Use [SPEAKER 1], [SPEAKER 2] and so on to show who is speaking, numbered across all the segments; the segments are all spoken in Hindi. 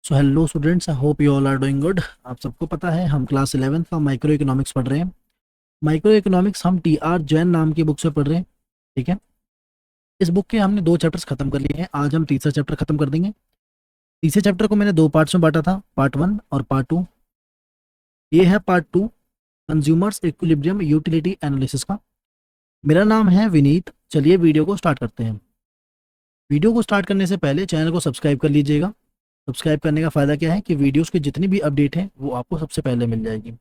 [SPEAKER 1] So hello students, I hope you all are doing good. आप सबको पता है हम क्लास 11th का माइक्रो इकोनॉमिक्स पढ़ रहे हैं। माइक्रो इकोनॉमिक्स हम टी आर जैन नाम की बुक से पढ़ रहे हैं। ठीक है। इस बुक के हमने 2 चैप्टर्स खत्म कर लिए हैं। आज हम तीसरा चैप्टर खत्म कर देंगे। तीसरे चैप्टर को मैंने 2 पार्ट्स में बांटा था, पार्ट 1 और पार्ट 2। ये है part 2, consumers equilibrium utility analysis का। मेरा नाम है विनीत। चलिए वीडियो को स्टार्ट करते हैं। वीडियो को स्टार्ट करने से पहले चैनल को सब्सक्राइब कर लीजिएगा। सब्सक्राइब करने का फ़ायदा क्या है कि वीडियोस की जितनी भी अपडेट है वो आपको सबसे पहले मिल जाएगी।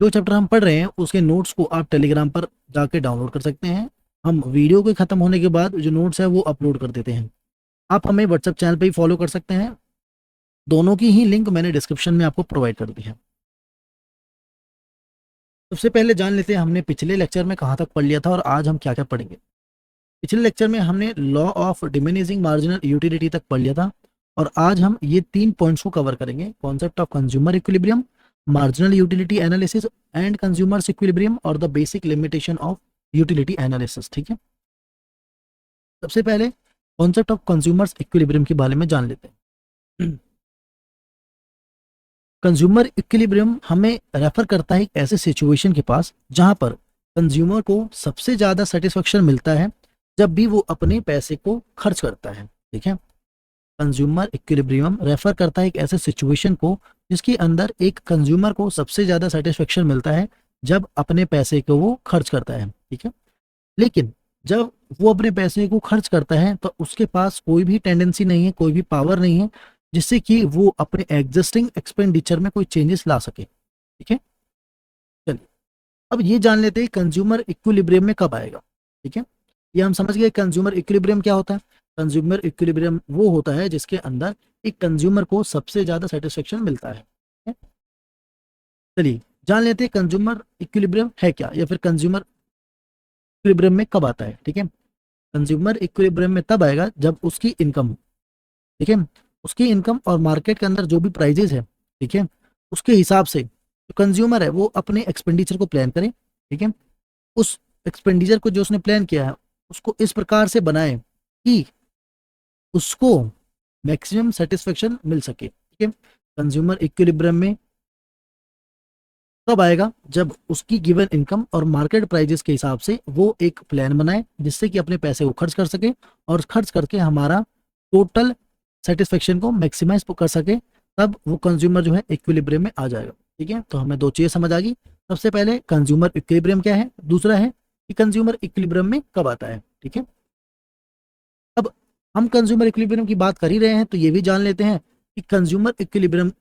[SPEAKER 1] जो चैप्टर हम पढ़ रहे हैं उसके नोट्स को आप टेलीग्राम पर जाके डाउनलोड कर सकते हैं। हम वीडियो के खत्म होने के बाद जो नोट्स है वो अपलोड कर देते हैं। आप हमें व्हाट्सएप चैनल पे ही फॉलो कर सकते हैं। दोनों की ही लिंक मैंने डिस्क्रिप्शन में आपको प्रोवाइड कर दी है। सबसे पहले जान लेते हैं हमने पिछले लेक्चर में कहाँ तक पढ़ लिया था और आज हम क्या क्या पढ़ेंगे। पिछले लेक्चर में हमने law of diminishing marginal utility तक पढ़ लिया था और आज हम ये 3 पॉइंट्स को कवर करेंगे। Concept of consumer equilibrium, marginal utility analysis and consumer's equilibrium और the basic limitation of utility analysis. ठीक है। सबसे पहले कॉन्सेप्ट ऑफ कंज्यूमर्स इक्विलिब्रियम के बारे में जान लेते हैं। कंज्यूमर इक्विलिब्रियम हमें रेफर करता है एक ऐसे सिचुएशन के पास जहां पर कंज्यूमर को सबसे ज़्यादा सेटिस्फेक्शन मिलता है जब भी वो अपने पैसे को खर्च करता है। ठीक है। कंज्यूमर इक्विलिब्रियम रेफर करता है एक ऐसे सिचुएशन को जिसके अंदर एक कंज्यूमर को सबसे ज़्यादा सेटिस्फेक्शन मिलता है जब अपने पैसे को वो खर्च करता है। ठीक है। लेकिन जब वो अपने पैसे को खर्च करता है तो उसके पास कोई भी टेंडेंसी नहीं है, कोई भी पावर नहीं है जिससे कि वो अपने एग्जिस्टिंग एक्सपेंडिचर में कोई चेंजेस ला सके। ठीक है। चलिए अब ये जान लेते हैं कंज्यूमर इक्विलिब्रियम में कब आएगा। ठीक है। ये हम समझ गए कंज्यूमर इक्विलिब्रियम क्या होता है। कंज्यूमर इक्विलिब्रियम वो होता है जिसके अंदर एक कंज्यूमर को सबसे ज्यादा सेटिस्फेक्शन मिलता है। ठीक है? चलिए जान लेते हैं कंज्यूमर इक्विलिब्रियम है क्या या फिर कंज्यूमर इक्विलिब्रियम में कब आता है। ठीक है। कंज्यूमर इक्विलिब्रियम में तब आएगा जब उसकी इनकम, ठीक है, उसकी इनकम और मार्केट के अंदर जो भी प्राइजेस है, ठीक है, उसके हिसाब से जो कंज्यूमर है वो अपने एक्सपेंडिचर को प्लान करे। ठीक है। उस एक्सपेंडिचर को जो उसने प्लान किया है उसको इस प्रकार से बनाए कि उसको मैक्सिमम सेटिस्फेक्शन मिल सके। ठीक है। कंज्यूमर इक्विलिब्रियम में तब आएगा जब उसकी गिवन इनकम और मार्केट प्राइजेस के हिसाब से वो एक प्लान बनाए जिससे कि अपने पैसे को खर्च कर सके और खर्च करके हमारा टोटल सेटिस्फेक्शन को मैक्सिमाइज कर सके। तब वो कंज्यूमर जो है इक्विलिब्रियम में आ जाएगा। ठीक है। तो हमें 2 चीज़ें समझ आ गई। सबसे पहले कंज्यूमर इक्विलिब्रियम क्या है, दूसरा है कि कंज्यूमर इक्विलिब्रियम में कब आता है। ठीक है। अब हम कंज्यूमर इक्विलिब्रियम की बात कर ही रहे हैं तो ये भी जान लेते हैं कि कंज्यूमर इक्विलिब्रियम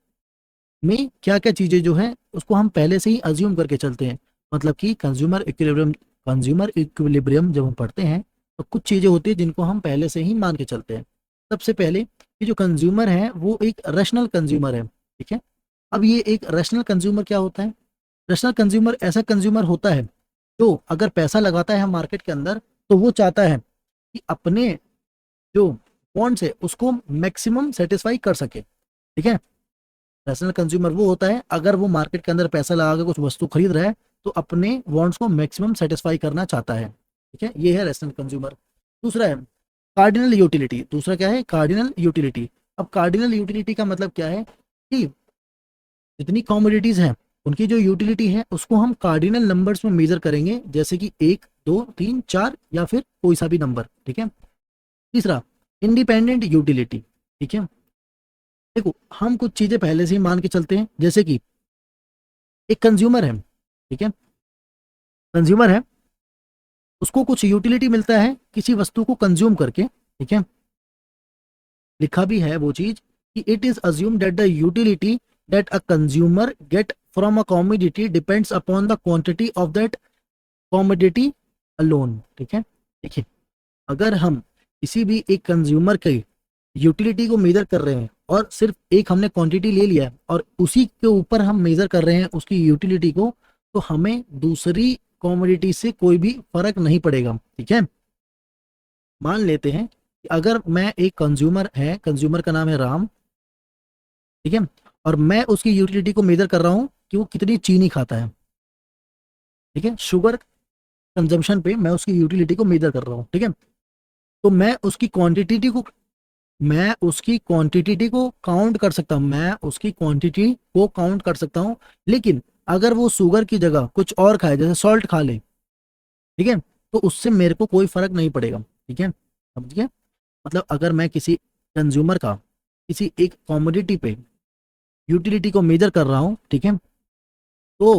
[SPEAKER 1] में क्या क्या चीज़ें जो है उसको हम पहले से ही अज्यूम करके चलते हैं। मतलब कि कंज्यूमर इक्विलिब्रियम जब हम पढ़ते हैं तो कुछ चीज़ें होती है जिनको हम पहले से ही मान के चलते हैं। सबसे पहले ये जो कंज्यूमर है वो एक रैशनल कंज्यूमर है। ठीक है। अब ये एक रैशनल कंज्यूमर क्या होता है। रैशनल कंज्यूमर ऐसा कंज्यूमर होता है जो अगर पैसा लगाता है मार्केट के अंदर तो वो चाहता है कि अपने जो वांट्स है उसको मैक्सिमम सेटिस्फाई कर सके। ठीक है। रैशनल कंज्यूमर वो होता है अगर वो मार्केट के अंदर पैसा लगा के कुछ वस्तु खरीद रहा है तो अपने वांट्स को मैक्सिमम सेटिस्फाई करना चाहता है। ठीक है। ये है रैशनल कंज्यूमर। दूसरा है कार्डिनल यूटिलिटी। दूसरा क्या है, कार्डिनल यूटिलिटी। अब कार्डिनल यूटिलिटी का मतलब क्या है कि जितनी कॉमोडिटीज हैं उनकी जो यूटिलिटी है उसको हम कार्डिनल नंबर्स में मेजर करेंगे, जैसे कि 1 2 3 4 या फिर कोई सा भी नंबर। ठीक है। तीसरा इंडिपेंडेंट यूटिलिटी। ठीक है। देखो हम कुछ चीजें पहले से ही मान के चलते हैं, जैसे कि एक कंज्यूमर है। ठीक है। कंज्यूमर है, उसको कुछ यूटिलिटी मिलता है किसी वस्तु को कंज्यूम करके। ठीक है। लिखा भी है वो चीज कि it is assume that the utility that a consumer get from a commodity depends upon the quantity of that commodity alone. ठीक है। देखिए अगर हम किसी भी एक कंज्यूमर की यूटिलिटी को मेजर कर रहे हैं और सिर्फ एक हमने क्वांटिटी ले लिया है और उसी के ऊपर हम मेजर कर रहे हैं उसकी यूटिलिटी को, तो हमें दूसरी कॉमोडिटी से कोई भी फर्क नहीं पड़ेगा। ठीक है। मान लेते हैं कि अगर मैं एक कंज्यूमर है, कंज्यूमर का नाम है राम। ठीक है। और मैं उसकी यूटिलिटी को मेजर कर रहा हूँ कि वो कितनी चीनी खाता है। ठीक है। शुगर कंजम्पशन पे मैं उसकी यूटिलिटी को मेजर कर रहा हूँ। ठीक है। तो मैं उसकी क्वांटिटी को मैं उसकी क्वांटिटी को काउंट कर सकता हूँ, मैं उसकी क्वांटिटी को काउंट कर सकता हूँ, लेकिन अगर वो शुगर की जगह कुछ और खाए, जैसे सॉल्ट खा ले, ठीक है, तो उससे मेरे को कोई फर्क नहीं पड़ेगा। ठीक है, समझिए, मतलब अगर मैं किसी कंज्यूमर का किसी एक कॉमोडिटी पे यूटिलिटी को मेजर कर रहा हूँ, ठीक है, तो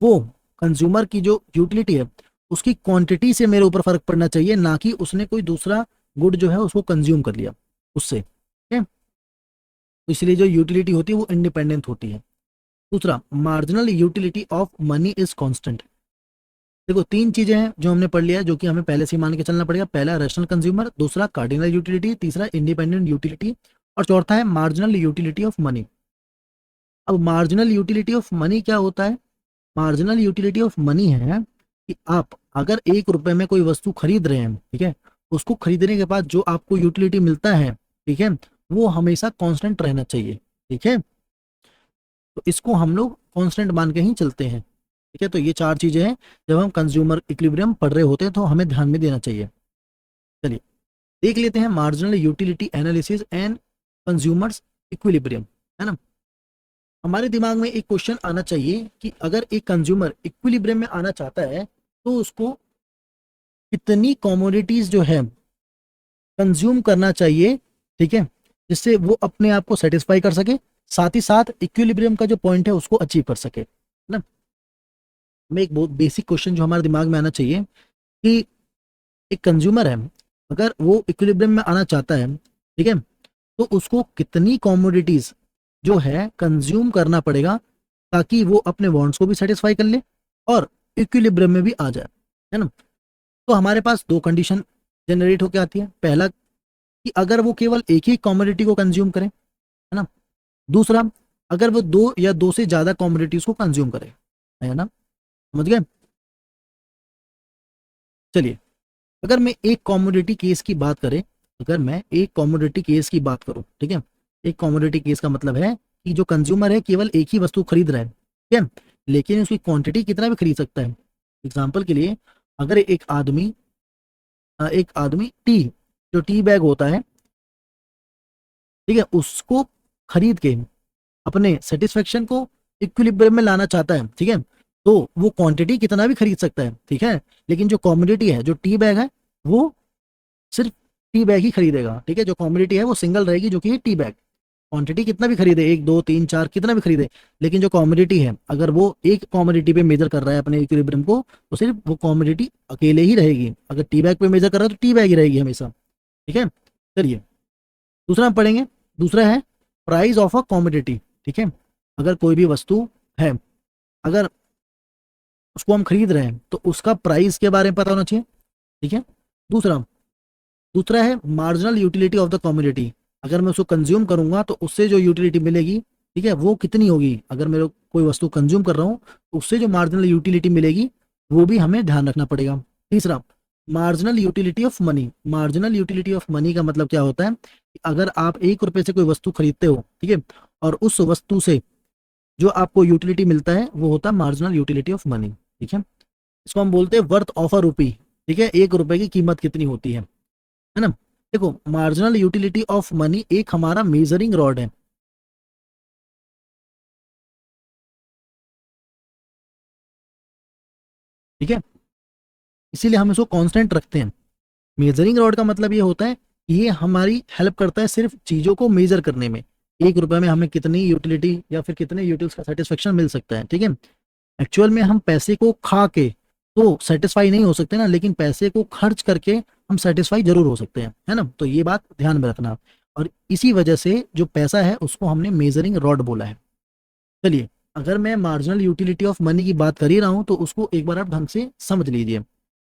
[SPEAKER 1] वो कंज्यूमर की जो यूटिलिटी है उसकी क्वांटिटी से मेरे ऊपर फर्क पड़ना चाहिए, ना कि उसने कोई दूसरा गुड जो है उसको कंज्यूम कर लिया उससे। ठीक है, तो इसलिए जो यूटिलिटी होती है वो इंडिपेंडेंट होती है। दूसरा, marginal utility of money is constant. देखो, तीन चीजें हैं जो हमने पढ़ लिया है, जो कि हमें पहले से ही मान के चलना पड़ेगा। पहला रैशनल कंज्यूमर, दूसरा कार्डिनल यूटिलिटी, तीसरा इंडिपेंडेंट यूटिलिटी, और चौथा है मार्जिनल यूटिलिटी ऑफ मनी। अब मार्जिनल यूटिलिटी ऑफ मनी क्या होता है? मार्जिनल यूटिलिटी ऑफ मनी है कि आप अगर 1 रुपए में कोई वस्तु खरीद रहे हैं, ठीक है, उसको खरीदने के बाद जो आपको यूटिलिटी मिलता है, ठीक है, वो हमेशा कांस्टेंट रहना चाहिए। ठीक है, तो इसको हम लोग कांस्टेंट मान के ही चलते हैं। ठीक है, तो ये चार चीजें हैं, जब हम कंज्यूमर इक्विलिब्रियम पढ़ रहे होते हैं तो हमें ध्यान में देना चाहिए। चलिए देख लेते हैं marginal utility analysis and consumer's equilibrium, है ना। हमारे दिमाग में एक क्वेश्चन आना चाहिए कि अगर एक कंज्यूमर इक्विलिब्रियम में आना चाहता है तो उसको कितनी कमोडिटीज जो है कंज्यूम करना चाहिए, ठीक है, जिससे वो अपने आप को सेटिस्फाई कर सके, साथ ही साथ इक्विलिब्रियम का जो पॉइंट है उसको अचीव कर सके, है ना। हमें एक बहुत बेसिक क्वेश्चन जो हमारे दिमाग में आना चाहिए कि एक कंज्यूमर है, अगर वो इक्विलिब्रियम में आना चाहता है, ठीक है, तो उसको कितनी कमोडिटीज जो है कंज्यूम करना पड़ेगा ताकि वो अपने वांट्स को भी सेटिस्फाई कर ले और इक्विलिब्रियम में भी आ जाए, है ना। तो हमारे पास दो कंडीशन जनरेट होकर आती है। पहला कि अगर वो केवल एक ही कमोडिटी को कंज्यूम करे, है ना। दूसरा, अगर वो दो या दो से ज्यादा कमोडिटीज को कंज्यूम करे, है ना। समझ गए? चलिए, अगर मैं एक कमोडिटी केस की बात करें, अगर मैं एक कमोडिटी केस की बात करूं, ठीक है, एक कमोडिटी केस का मतलब है कि जो कंज्यूमर है केवल एक ही वस्तु खरीद रहा है, ठीक है, लेकिन उसकी क्वांटिटी कितना भी खरीद सकता है। एग्जाम्पल के लिए, अगर एक आदमी टी, जो टी बैग होता है, ठीक है, उसको खरीद के अपने सेटिस्फेक्शन को इक्विलिब्रियम में लाना चाहता है, ठीक है, तो वो क्वांटिटी कितना भी खरीद सकता है, ठीक है, लेकिन जो कमोडिटी है, जो टी बैग है, वो सिर्फ टी बैग ही खरीदेगा। ठीक है, जो कमोडिटी है वो सिंगल रहेगी, जो कि है टी बैग। क्वांटिटी कितना भी खरीदे, एक दो तीन चार कितना भी खरीदे, लेकिन जो कमोडिटी है, अगर वो एक कमोडिटी पे मेजर कर रहा है अपने इक्विलिब्रियम को, तो सिर्फ वो कमोडिटी अकेले ही रहेगी। अगर टी बैग पे मेजर कर रहा है तो टी बैग ही रहेगी हमेशा। ठीक है, चलिए दूसरा हम पढ़ेंगे। दूसरा है प्राइस ऑफ अ कमोडिटी। ठीक है, अगर कोई भी वस्तु है, अगर उसको हम खरीद रहे हैं तो उसका प्राइस के बारे में पता होना चाहिए। ठीक है, दूसरा दूसरा है marginal utility of the commodity. अगर मैं उसको कंज्यूम करूंगा तो उससे जो यूटिलिटी मिलेगी, ठीक है, वो कितनी होगी। अगर मैं कोई वस्तु कंज्यूम कर रहा हूँ तो उससे जो मार्जिनल यूटिलिटी मिलेगी वो भी हमें ध्यान रखना पड़ेगा। तीसरा, marginal utility of money. Marginal utility of money का मतलब क्या होता है कि अगर आप 1 रुपए से कोई वस्तु खरीदते हो, ठीक है, और उस वस्तु से जो आपको यूटिलिटी मिलता है वो होता है मार्जिनल यूटिलिटी ऑफ मनी। ठीक है, इसको हम बोलते हैं वर्थ ऑफ अ रूपी। ठीक है, 1 रुपए की कीमत कितनी होती है ना। देखो, मार्जिनल यूटिलिटी ऑफ मनी एक हमारा मेजरिंग रॉड है। ठीक है, इसीलिए हम इसको कांस्टेंट रखते हैं। मेजरिंग रॉड का मतलब ये होता है कि ये हमारी हेल्प करता है सिर्फ चीजों को मेजर करने में। 1 रुपए में हमें कितनी यूटिलिटी या फिर कितने यूटिल्स का सेटिस्फेक्शन मिल सकता है। ठीक है, एक्चुअल में हम पैसे को खा के तो सेटिस्फाई नहीं हो सकते ना, लेकिन पैसे को खर्च करके हम सेटिस्फाई जरूर हो सकते हैं, है ना। तो ये बात ध्यान में रखना, और इसी वजह से जो पैसा है उसको हमने मेजरिंग रॉड बोला है। चलिए, अगर मैं मार्जिनल यूटिलिटी ऑफ मनी की बात कर ही रहा हूं तो उसको एक बार आप ढंग से समझ लीजिए।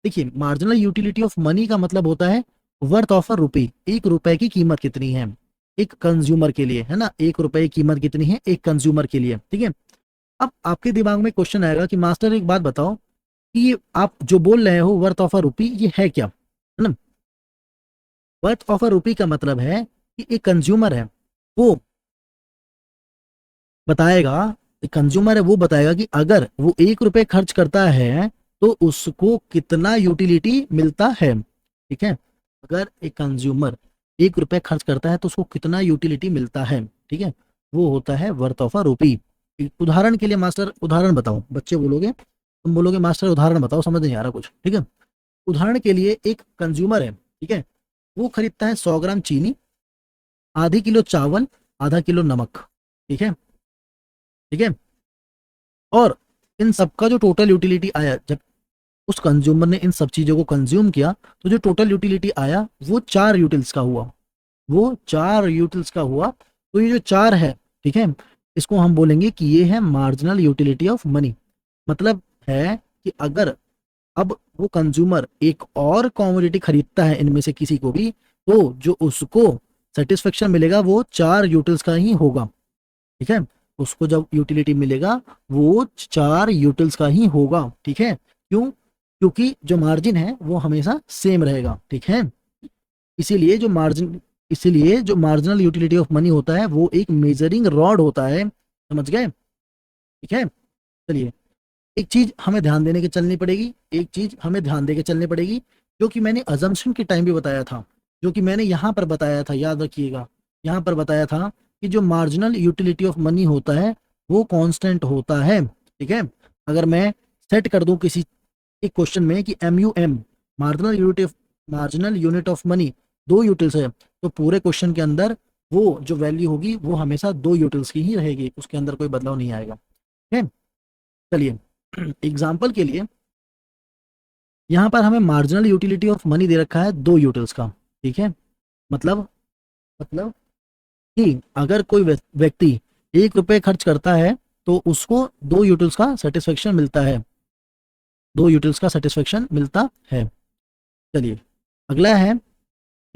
[SPEAKER 1] देखिए, मार्जिनल यूटिलिटी ऑफ मनी का मतलब होता है वर्थ ऑफ अ रुपी। 1 रुपए की कीमत कितनी है एक कंज्यूमर के लिए, है ना। 1 रुपए की कीमत कितनी है एक कंज्यूमर के लिए। ठीक है, अब आपके दिमाग में क्वेश्चन आएगा कि मास्टर एक बात बताओ कि ये आप जो बोल रहे हो वर्थ ऑफ अ रुपी, ये है क्या, है ना। वर्थ ऑफ अ रुपी का मतलब है कि एक कंज्यूमर है, वो बताएगा, कंज्यूमर है वो बताएगा कि अगर वो 1 रुपए खर्च करता है तो उसको कितना यूटिलिटी मिलता है। ठीक है, अगर एक कंज्यूमर 1 रुपए खर्च करता है तो उसको कितना यूटिलिटी मिलता है, ठीक है, वो होता है वर्थ ऑफ अ रूपी। उदाहरण के लिए मास्टर उदाहरण बताओ, बच्चे बोलोगे, तुम बोलोगे मास्टर उदाहरण बताओ, समझ नहीं आ रहा कुछ, ठीक है। उदाहरण के लिए एक कंज्यूमर है, ठीक है, वो खरीदता है 100 ग्राम चीनी, आधी किलो चावल, आधा किलो नमक, ठीक है, ठीक है, और इन सबका जो टोटल यूटिलिटी आया, जब उस कंज्यूमर ने इन सब चीजों को कंज्यूम किया, तो जो टोटल यूटिलिटी आया वो 4 यूटिल्स का हुआ, वो 4 यूटिल्स का हुआ। तो ये जो 4 है, ठीक है, इसको हम बोलेंगे कि ये है मार्जिनल यूटिलिटी ऑफ मनी। मतलब है कि अगर अब वो कंज्यूमर एक और कॉमोडिटी खरीदता है इनमें से किसी को भी, तो जो उसको सेटिस्फेक्शन मिलेगा वो 4 यूटिल्स का ही होगा, ठीक है, उसको जब यूटिलिटी मिलेगा वो 4 यूटिल्स का ही होगा, ठीक है। क्यों? क्योंकि जो मार्जिन है वो हमेशा सेम रहेगा, ठीक है। इसीलिए जो मार्जिन इसीलिए जो मार्जिनल यूटिलिटी ऑफ मनी होता है वो एक मेजरिंग रॉड होता है, समझ गए, ठीक है। चलिए, एक चीज हमें ध्यान देने के चलनी पड़ेगी, एक चीज हमें ध्यान देके चलनी पड़ेगी, जो कि मैंने अजम्पशन के टाइम भी बताया था, जो कि मैंने यहाँ पर बताया था, याद रखिएगा, यहाँ पर बताया था कि जो मार्जिनल यूटिलिटी ऑफ मनी होता है वो कांस्टेंट होता है, ठीक है। अगर मैं सेट कर दूं किसी एक क्वेश्चन में कि MUM, marginal unit of money, 2 utils है, तो पूरे क्वेश्चन के अंदर वो जो वैल्यू होगी वो हमेशा 2 यूटिल्स की ही रहेगी, उसके अंदर कोई बदलाव नहीं आएगा, ठीक है। चलिए, एग्जाम्पल के लिए यहाँ पर हमें मार्जिनल यूटिलिटी ऑफ मनी दे रखा है 2 यूटिल्स का, ठीक है। मतलब मतलब कि अगर कोई व्यक्ति 1 रुपए खर्च करता है तो उसको 2 यूटिल्स का सेटिस्फेक्शन मिलता है, 2 यूटिल्स का सेटिस्फेक्शन मिलता है। चलिए, अगला है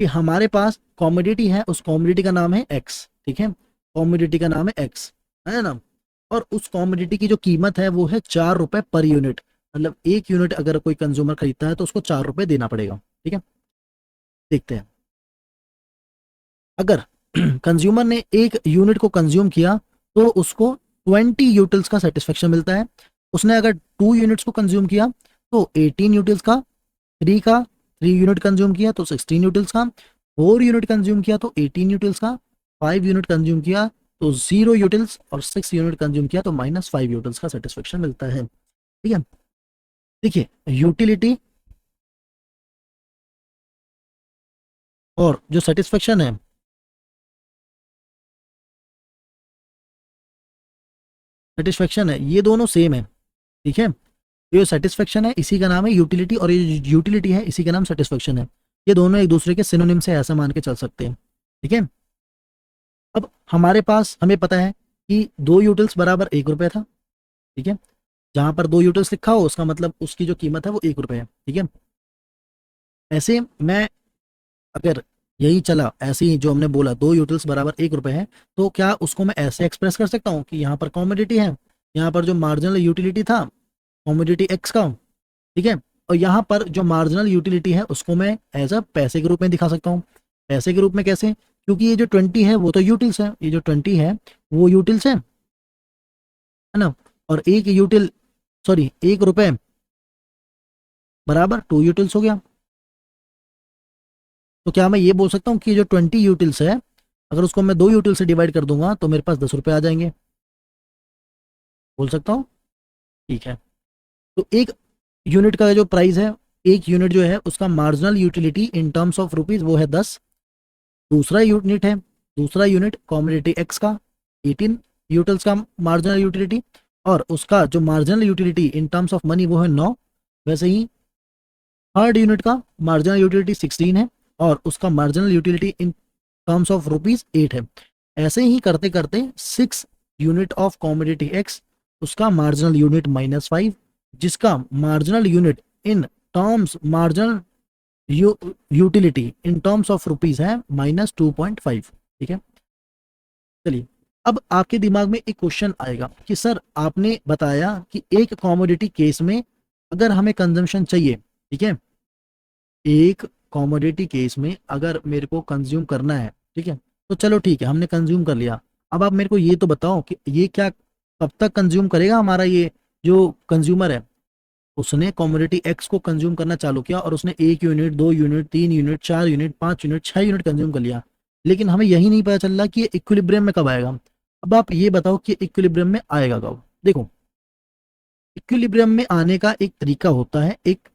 [SPEAKER 1] कि हमारे पास कॉमोडिटी है, उस कॉमोडिटी का नाम है एक्स, ठीक है, कॉमोडिटी का नाम है एक्स, है ना। और उस कॉमोडिटी की जो कीमत है वो है 4 रुपए पर यूनिट। मतलब 1 यूनिट अगर कोई कंज्यूमर खरीदता है तो उसको 4 रुपए देना पड़ेगा, ठीक है। देखते हैं, अगर कंज्यूमर ने 1 यूनिट को कंज्यूम किया तो उसको 20 यूटिल्स का सेटिस्फेक्शन मिलता है। उसने अगर 2 यूनिट्स को कंज्यूम किया तो 18 यूटिल्स का, 3 यूनिट कंज्यूम किया तो 16 यूटिल्स का, 4 यूनिट कंज्यूम किया तो 18 यूटिल्स का, 5 यूनिट कंज्यूम किया तो 0 यूटिल्स, और 6 यूनिट कंज्यूम किया तो -5 यूटिल्स का सेटिस्फेक्शन मिलता है, ठीक है। देखिए, यूटिलिटी और जो सेटिस्फेक्शन है ये दोनों सेम है, ठीक है। ये सेटिस्फेक्शन है इसी का नाम है यूटिलिटी, और ये यूटिलिटी है इसी का नाम सेटिस्फेक्शन है। ये दोनों एक दूसरे के सिनोनिम से ऐसा मान के चल सकते हैं, ठीक है। अब हमारे पास हमें पता है कि 2 यूटिल्स बराबर 1 रुपए था, ठीक है। जहां पर 2 यूटिल्स लिखा हो उसका मतलब उसकी जो कीमत है वो 1 रुपए है, ठीक है। ऐसे मैं अगर यही चला ऐसे ही जो हमने बोला 2 यूटिल्स बराबर 1 रुपए है, तो क्या उसको मैं ऐसे एक्सप्रेस कर सकता हूँ कि यहाँ पर कॉमोडिटी है, यहाँ पर जो मार्जिनल यूटिलिटी था कॉमोडिटी एक्स का, ठीक है, और यहाँ पर जो मार्जिनल यूटिलिटी है उसको मैं एज अ पैसे के रूप में दिखा सकता हूँ। पैसे के रूप में कैसे? क्योंकि ये जो 20 है वो तो यूटिल्स है, ये जो 20 है वो यूटिल्स है ना। और एक यूटिल सॉरी 1 रुपए बराबर 2 यूटिल्स हो गया। तो क्या मैं ये बोल सकता हूँ कि जो 20 यूटिल्स है अगर उसको मैं 2 यूटिल से डिवाइड कर दूंगा तो मेरे पास 10 रुपए आ जाएंगे, बोल सकता हूँ, ठीक है। तो एक यूनिट का जो प्राइस है, 1 यूनिट जो है उसका marginal utility in terms of rupees वो है 10। दूसरा यूनिट कॉमोडिटी एक्स का 18 यूटिल्स का मार्जिनल यूटिलिटी, और उसका जो marginal utility in terms of money वो है 9। वैसे ही थर्ड यूनिट का मार्जिनल यूटिलिटी 16 है और उसका marginal utility in terms of rupees 8 है। ऐसे ही करते करते 6 यूनिट ऑफ कॉमोडिटी एक्स, उसका मार्जिनल यूनिट -5, जिसका marginal unit in terms marginal utility in terms of rupees है -2.5, ठीक है। चलिए, अब आपके दिमाग में एक क्वेश्चन आएगा कि सर आपने बताया कि एक कॉमोडिटी केस में अगर हमें कंजम्पशन चाहिए, ठीक है, एक कॉमोडिटी केस में अगर मेरे को कंज्यूम करना है, ठीक है, तो चलो ठीक है हमने कंज्यूम कर लिया। अब आप मेरे को ये तो बताओ कि ये क्या कब तक कंज्यूम करेगा हमारा ये जो कंज्यूमर है, उसने कॉमोडिटी एक्स को कंज्यूम करना चालू किया और उसने 1 unit, 2 unit, 3 unit, 4 unit, 5 unit, 6 unit consume कर लिया, लेकिन हमें यही नहीं पता चल रहा कि ये इक्विलिब्रियम में कब आएगा। अब आप ये बताओ कि इक्विलिब्रियम में आएगा कब। देखो, इक्विलिब्रियम में आने का एक तरीका होता है, एक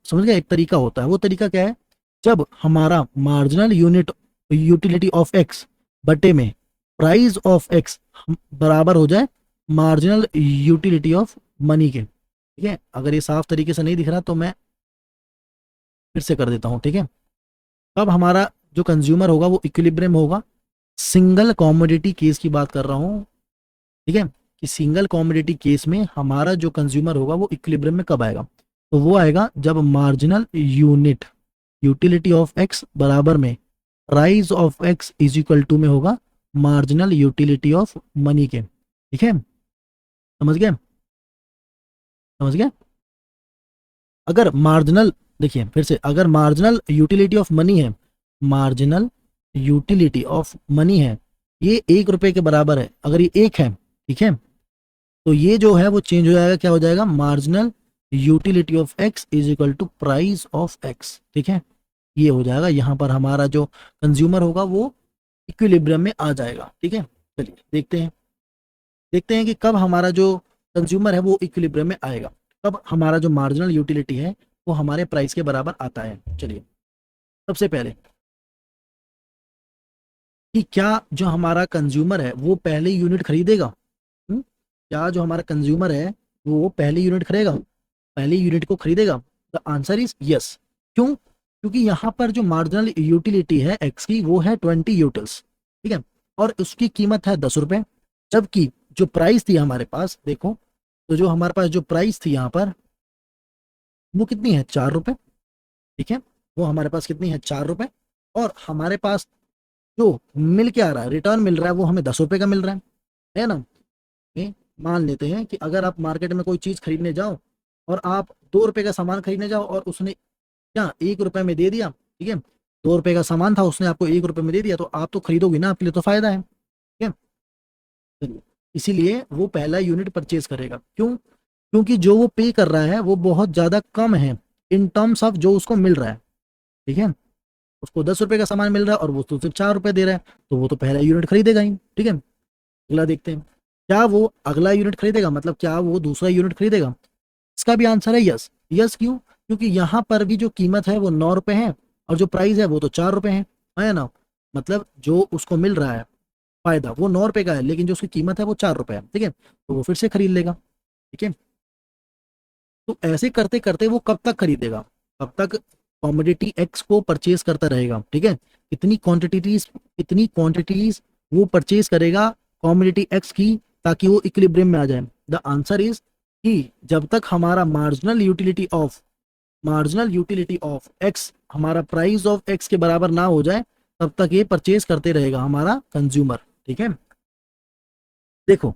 [SPEAKER 1] समझ गया, एक तरीका होता है। वो तरीका क्या है, जब हमारा marginal unit utility of x बटे में प्राइस ऑफ एक्स बराबर हो जाए मार्जिनल यूटिलिटी ऑफ मनी के। ठीक है, अगर ये साफ तरीके से नहीं दिख रहा तो मैं फिर से कर देता हूँ। ठीक है, तब हमारा जो कंज्यूमर होगा वो इक्विलिब्रियम होगा। सिंगल कॉमोडिटी केस की बात कर रहा हूँ। ठीक है, कि सिंगल कॉमोडिटी केस में हमारा जो कंज्यूमर होगा वो इक्विलिब्रियम में कब आएगा, तो वो आएगा जब marginal unit utility of X बराबर में price of X is equal to में होगा मार्जिनल यूटिलिटी ऑफ मनी के। ठीक है, समझ गए, समझ गए। अगर मार्जिनल, देखिए फिर से, अगर मार्जिनल यूटिलिटी ऑफ मनी है, मार्जिनल यूटिलिटी ऑफ मनी है, ये 1 रुपए के बराबर है, अगर ये 1 है, ठीक है, तो ये जो है वो चेंज हो जाएगा, क्या हो जाएगा, marginal utility of X is equal to price of X. ठीक है, ये हो जाएगा, यहाँ पर हमारा जो कंज्यूमर होगा वो इक्विलिब्रियम में आ जाएगा। ठीक है, चलिए देखते हैं, देखते हैं कि कब हमारा जो कंज्यूमर है वो इक्विलिब्रियम में आएगा, कब हमारा जो मार्जिनल यूटिलिटी है वो हमारे प्राइस के बराबर आता है। चलिए, सबसे पहले कि क्या जो हमारा कंज्यूमर है वो पहले यूनिट खरीदेगा। क्या जो हमारा कंज्यूमर है वो पहले यूनिट खरीदेगा, पहले यूनिट को खरीदेगा। The answer is yes. क्यों, क्योंकि यहाँ पर जो मार्जिनल यूटिलिटी है एक्स की वो है 20 यूटिल्स। ठीक है, और उसकी कीमत है 10 रुपए, जबकि जो प्राइस थी हमारे पास, देखो तो जो हमारे पास जो प्राइस थी यहाँ पर वो कितनी है, 4 रुपए। ठीक है, वो हमारे पास कितनी है, 4 रुपए, और हमारे पास जो मिल के आ रहा है, रिटर्न मिल रहा है, वो हमें 10 रुपए का मिल रहा है ना। मान लेते हैं कि अगर आप मार्केट में कोई चीज खरीदने जाओ और आप 2 रुपए का सामान खरीदने जाओ और उसने क्या 1 रुपए में दे दिया। ठीक है, 2 रुपए का सामान था, उसने आपको 1 रुपए में दे दिया, तो आप तो खरीदोगे ना, आपके लिए तो फायदा है। ठीक है, चलिए, इसीलिए वो पहला यूनिट परचेज करेगा। क्यों, क्योंकि जो वो पे कर रहा है वो बहुत ज्यादा कम है इन टर्म्स ऑफ जो उसको मिल रहा है। ठीक है, उसको 10 रुपए का सामान मिल रहा है और वो तो सिर्फ 4 रुपए दे रहा है, तो वो तो पहला यूनिट खरीदेगा ही। ठीक है, अगला देखते हैं, क्या वो अगला यूनिट खरीदेगा, मतलब क्या वो दूसरा यूनिट खरीदेगा। इसका भी आंसर है यस। यस क्यों, क्योंकि यहाँ पर भी जो कीमत है वो 9 रुपए है और जो प्राइस है वो तो 4 रुपए है ना। मतलब जो उसको मिल रहा है फायदा वो 9 रुपए का है, लेकिन जो उसकी कीमत है वो 4 रुपए है। ठीक है, तो वो फिर से खरीद लेगा। ठीक है, तो ऐसे करते करते वो कब तक खरीदेगा, कब तक कॉमोडिटी एक्स को परचेज करता रहेगा। ठीक है, इतनी क्वांटिटीज वो परचेज करेगा कॉमोडिटी एक्स की, ताकि वो इक्विलिब्रियम में आ जाए। द आंसर इज कि जब तक हमारा मार्जिनल यूटिलिटी ऑफ एक्स हमारा प्राइस ऑफ एक्स के बराबर ना हो जाए, तब तक ये परचेज करते रहेगा हमारा कंज्यूमर। ठीक है, देखो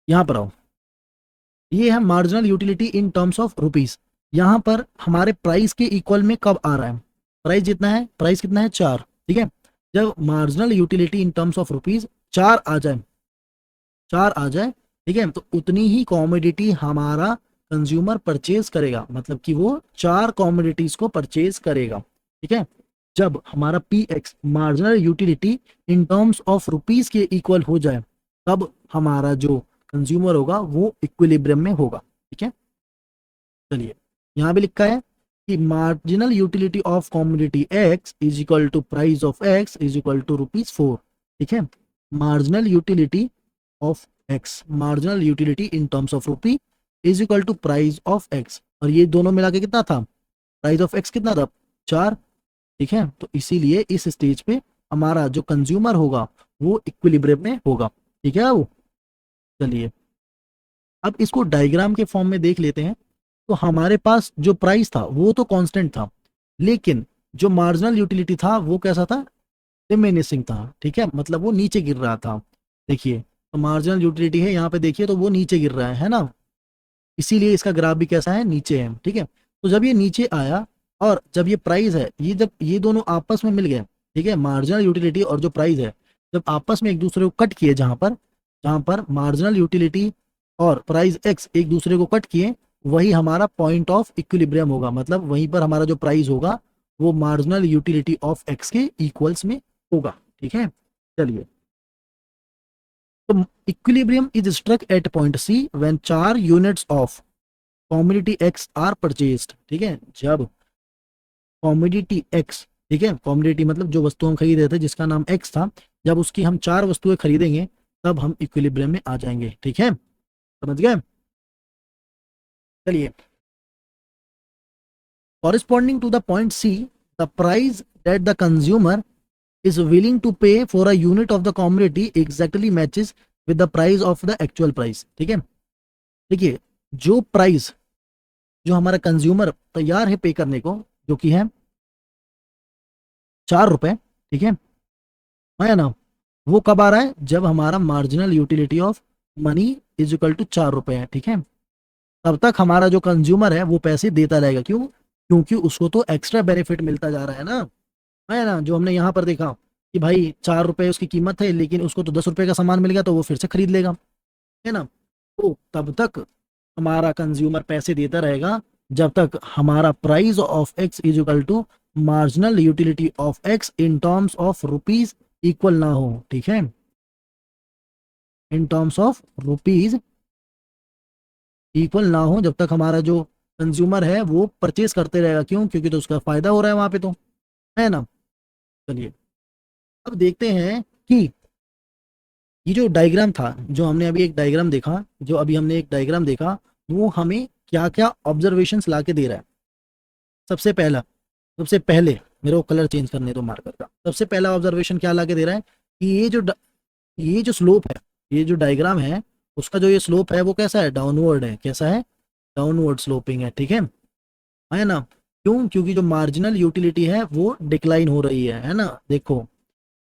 [SPEAKER 1] यहां पर आओ, ये है marginal utility in terms of rupees. यहाँ पर हमारे प्राइस के इक्वल में कब आ रहा है, प्राइस जितना है, प्राइस कितना है, 4। ठीक है, जब marginal utility in terms of rupees 4 आ जाए, 4 आ जाए, ठीक है, तो उतनी ही कॉमोडिटी हमारा कंज्यूमर परचेज करेगा, मतलब कि वो 4 कॉमोडिटीज को परचेज करेगा। ठीक है, जब हमारा P x marginal utility in terms of rupees के इक्वल हो जाए, तब हमारा जो कंज्यूमर होगा वो इक्विलिब्रियम में होगा। ठीक है, चलिए यहाँ भी लिखा है कि marginal utility of commodity X is equal to price of X is equal to ₹4। ठीक है, marginal utility of X, marginal utility in terms of rupee is equal to price of X, और ये दोनों मिला के कितना था, प्राइस ऑफ एक्स कितना था, 4। ठीक है, तो इसीलिए इस स्टेज पे हमारा जो कंज्यूमर होगा वो इक्विलिब्रियम में होगा। ठीक है, वो चलिए अब इसको डायग्राम के फॉर्म में देख लेते हैं। तो हमारे पास जो प्राइस था वो तो कांस्टेंट था, लेकिन जो मार्जिनल यूटिलिटी था वो कैसा था, डिमिनिशिंग था। ठीक है, मतलब वो नीचे गिर रहा था। देखिए, तो मार्जिनल यूटिलिटी है यहाँ पे, देखिए तो वो नीचे गिर रहा है ना, इसीलिए इसका ग्राफ भी कैसा है, नीचे है। ठीक है, तो जब ये नीचे आया और जब ये प्राइस है, ये जब ये दोनों आपस में मिल गए, ठीक है, मार्जिनल यूटिलिटी और जो प्राइस है जब आपस में एक दूसरे को कट किए, जहां पर मार्जिनल यूटिलिटी और प्राइस एक्स एक दूसरे को कट किए, वही हमारा पॉइंट ऑफ इक्विलिब्रियम होगा, मतलब वहीं पर हमारा जो प्राइस होगा वो मार्जिनल यूटिलिटी ऑफ एक्स के इक्वल्स में होगा। ठीक है, चलिए। तो equilibrium is struck at point C when 4 units of commodity X are purchased. ठीक है, जब कॉमोडिटी एक्स, ठीक है, कॉमोडिटी मतलब जो वस्तु हम खरीद रहे थे जिसका नाम एक्स था, जब उसकी हम 4 वस्तुएं खरीदेंगे तब हम इक्विलिब्रियम में आ जाएंगे। ठीक है, समझ गए। चलिए, corresponding to the point C, the price that the consumer is willing to pay for a unit of the commodity exactly matches with the price of the actual price। ठीक है, देखिए जो प्राइस जो हमारा कंज्यूमर तैयार है पे करने को, जो कि है 4 रुपए, ठीक है ना, वो कब आ रहा है, जब हमारा marginal utility of money is equal to 4 रुपए है। ठीक है, तब तक हमारा जो कंज्यूमर है वो पैसे देता रहेगा। क्यों? क्योंकि उसको तो एक्स्ट्रा बेनिफिट मिलता जा रहा है ना, जो हमने यहाँ पर देखा कि भाई 4 रुपए उसकी कीमत है लेकिन उसको तो 10 रुपए का सामान मिल गया तो वो फिर से खरीद लेगा, है ना। तो तब तक हमारा कंज्यूमर पैसे देता रहेगा जब तक हमारा price of X is equal to marginal utility of X in terms of rupees equal ना हो। ठीक है, in terms of rupees equal ना हो, जब तक हमारा जो कंज्यूमर है वो परचेज करते रहेगा। क्यों? क्योंकि तो उसका फायदा हो रहा है वहां पे, तो है ना। चलिए, अब देखते हैं कि ये जो डायग्राम था, जो हमने अभी एक डायग्राम देखा, वो हमें क्या क्या ऑब्जर्वेशंस ला के दे रहा है। सबसे पहले मेरे को कलर चेंज करने दो मार्कर का। सबसे पहला ऑब्जर्वेशन क्या ला के दे रहा है कि ये जो स्लोप है, ये जो डायग्राम है उसका जो ये स्लोप है वो कैसा है, डाउनवर्ड है। कैसा है? डाउनवर्ड स्लोपिंग है। ठीक है ना। क्यों? क्योंकि जो मार्जिनल यूटिलिटी है वो डिक्लाइन हो रही है ना। देखो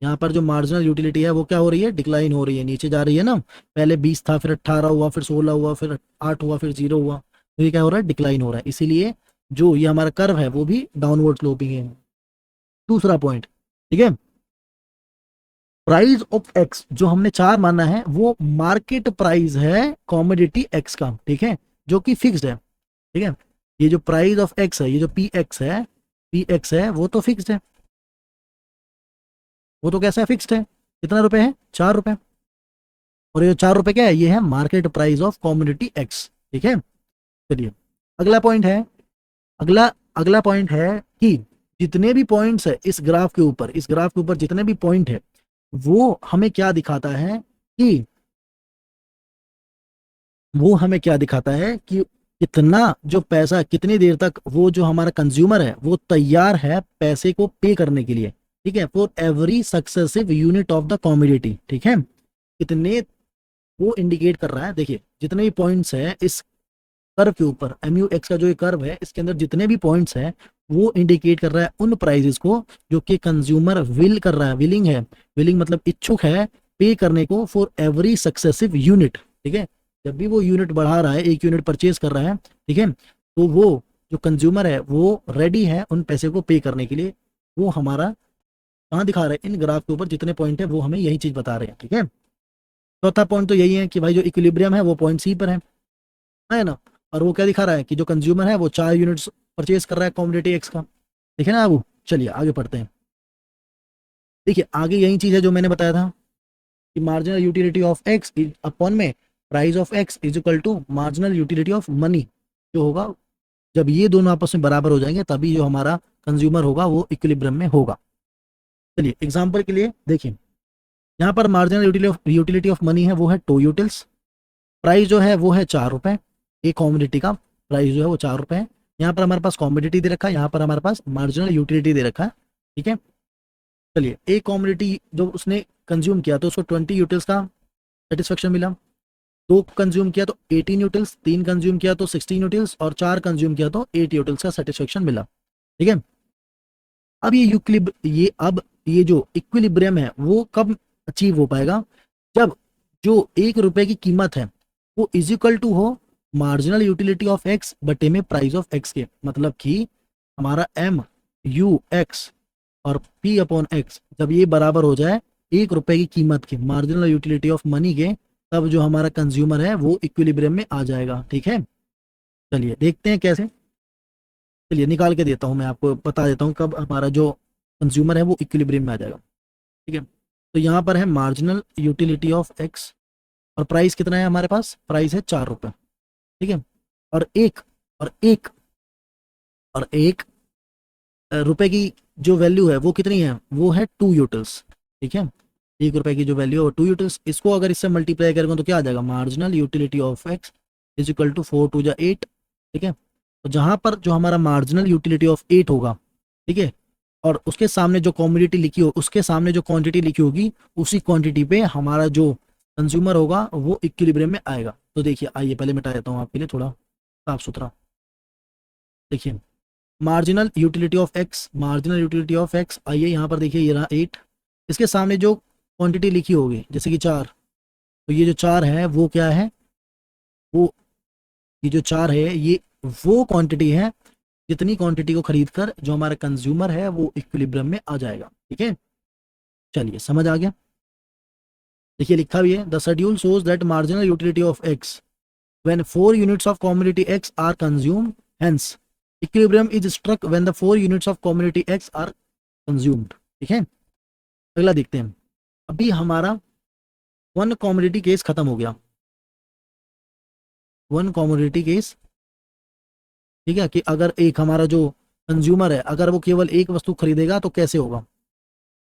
[SPEAKER 1] यहाँ पर जो मार्जिनल यूटिलिटी है वो क्या हो रही है, डिक्लाइन हो रही है, नीचे जा रही है ना। पहले 20 था, फिर 18 हुआ, फिर 16 हुआ, फिर 8 हुआ, फिर 0 हुआ, तो ये क्या हो रहा है, डिक्लाइन हो रहा है। इसीलिए जो ये हमारा कर्व है वो भी डाउनवर्ड स्लोपिंग है। दूसरा पॉइंट, ठीक है, प्राइस ऑफ एक्स जो हमने 4 माना है वो मार्केट प्राइस है कॉमोडिटी एक्स का। ठीक है, जो कि फिक्स्ड है। ठीक है, ये जो प्राइस ऑफ एक्स है, ये जो पी एक्स है वो तो फिक्स्ड है। वो तो कैसा है, फिक्स्ड है। कितना रुपए है, 4 रुपए। और ये 4 रुपए क्या है, ये है market price of commodity x. ठीक है, चलिए अगला पॉइंट है, अगला पॉइंट है कि जितने भी पॉइंट्स है इस ग्राफ के ऊपर, जितने भी पॉइंट है वो हमें क्या दिखाता है कि कितना जो पैसा, कितनी देर तक वो जो हमारा कंज्यूमर है वो तैयार है पैसे को पे करने के लिए। ठीक है, for every successive unit of the commodity. ठीक है, कितने वो इंडिकेट कर रहा है। देखिए जितने भी पॉइंट्स है इस कर्व के ऊपर, एमयू एक्स का जो ये कर्व है इसके अंदर जितने भी पॉइंट्स हैं वो इंडिकेट कर रहा है उन प्राइजेस को जो कि कंज्यूमर विल कर रहा है, विलिंग मतलब इच्छुक है पे करने को, फॉर एवरी सक्सेसिव यूनिट। ठीक है, जब भी वो यूनिट बढ़ा रहा है, एक यूनिट परचेज कर रहा है, ठीक है, तो वो जो कंज्यूमर है वो रेडी है उन पैसे को पे करने के लिए। वो हमारा कहाँ दिखा रहे हैं, इन ग्राफ के ऊपर जितने पॉइंट है वो हमें यही चीज बता रहे हैं। ठीक है, चौथा पॉइंट तो यही है कि भाई जो इक्विलिब्रियम है वो पॉइंट सी पर है ना। और वो क्या दिखा रहा है कि जो कंज्यूमर है वो 4 यूनिट्स परचेज कर रहा है कॉमोडिटी एक्स का। ठीक है ना। अब चलिए आगे पढ़ते हैं। देखिए आगे यही चीज है जो मैंने बताया था कि marginal utility of X upon में price of X is equal to marginal utility of money, जो होगा जब ये दोनों आपस में बराबर हो जाएंगे तभी जो हमारा कंज्यूमर होगा वो इक्विलिब्रियम में होगा। चलिए एग्जाम्पल के लिए देखिए, यहाँ पर मार्जिनल यूटिलिटी ऑफ मनी है वो है 2 यूटिल्स, प्राइस जो है वो है 4 रुपए, एक कॉमोडिटी का प्राइस जो है वो 4 रुपए है। यहाँ पर हमारे पास कॉमोडिटी दे रखा है, यहाँ पर हमारे पास मार्जिनल यूटिलिटी दे रखा है। ठीक है, चलिए एक कॉमोडिटी जो उसने कंज्यूम किया तो उसको 20 यूटिल्स का सेटिस्फेक्शन मिला, 2 कंज्यूम किया तो 18 यूटिल्स, 3 कंज्यूम किया तो 16 यूटिल्स और 4 कंज्यूम किया तो 8 यूटिल्स का सेटिस्फेक्शन मिला। ठीक है, अब ये जो इक्विलिब्रियम है वो कब अचीव हो पाएगा, जब जो 1 रुपए की कीमत है वो इज इक्वल टू हो मार्जिनल यूटिलिटी ऑफ एक्स बटे में प्राइस ऑफ एक्स के। मतलब कि हमारा एम यू एक्स और पी अपॉन एक्स जब ये बराबर हो जाए 1 रुपए की कीमत के, मार्जिनल यूटिलिटी ऑफ मनी के, तब जो हमारा कंज्यूमर है वो इक्विलिब्रियम में आ जाएगा। ठीक है, चलिए देखते हैं कैसे। चलिए निकाल के देता हूँ, मैं आपको बता देता हूँ कब हमारा जो कंज्यूमर है वो इक्विलिब्रियम में आ जाएगा। ठीक है, तो यहाँ पर है मार्जिनल यूटिलिटी ऑफ एक्स, और प्राइस कितना है हमारे पास, प्राइस है 4 रुपये। ठीक है, और एक और एक और एक रुपए की जो वैल्यू है वो कितनी है, वो है 2 यूटिल्स। ठीक है, 1 रुपए की जो वैल्यू है वो 2 यूटिल्स, इसको अगर इससे मल्टीप्लाई करेंगे तो क्या आ जाएगा, marginal utility of X is equal to 4 2 8। ठीक है, तो जहां पर जो हमारा मार्जिनल यूटिलिटी ऑफ 8 होगा, ठीक है, और उसके सामने जो कॉमोडिटी लिखी हो, उसके सामने जो क्वांटिटी लिखी होगी, उसी क्वांटिटी पे हमारा जो कंज्यूमर होगा वो इक्विलिब्रियम में आएगा। तो देखिए, आइए पहले मिटा देता हूँ आपके लिए थोड़ा साफ सुथरा। देखिए, marginal utility of X, marginal utility of x, आइए यहाँ पर देखिए, ये रहा 8, इसके सामने जो क्वांटिटी लिखी होगी जैसे कि 4, तो ये जो 4 है वो क्या है, वो ये जो 4 है ये वो क्वांटिटी है जितनी क्वांटिटी को खरीद कर जो हमारा कंज्यूमर है वो इक्विलिब्रियम में आ जाएगा। ठीक है, चलिए समझ आ गया। देखिए लिखा भी है, the schedule shows that marginal utility of X when 4 units of commodity X are consumed, hence equilibrium is struck when the 4 units of commodity X are consumed. ठीक है, अगला देखते हैं। अभी हमारा वन कमोडिटी केस खत्म हो गया, वन कमोडिटी केस। ठीक है, कि अगर एक हमारा जो कंज्यूमर है अगर वो केवल एक वस्तु खरीदेगा तो कैसे होगा,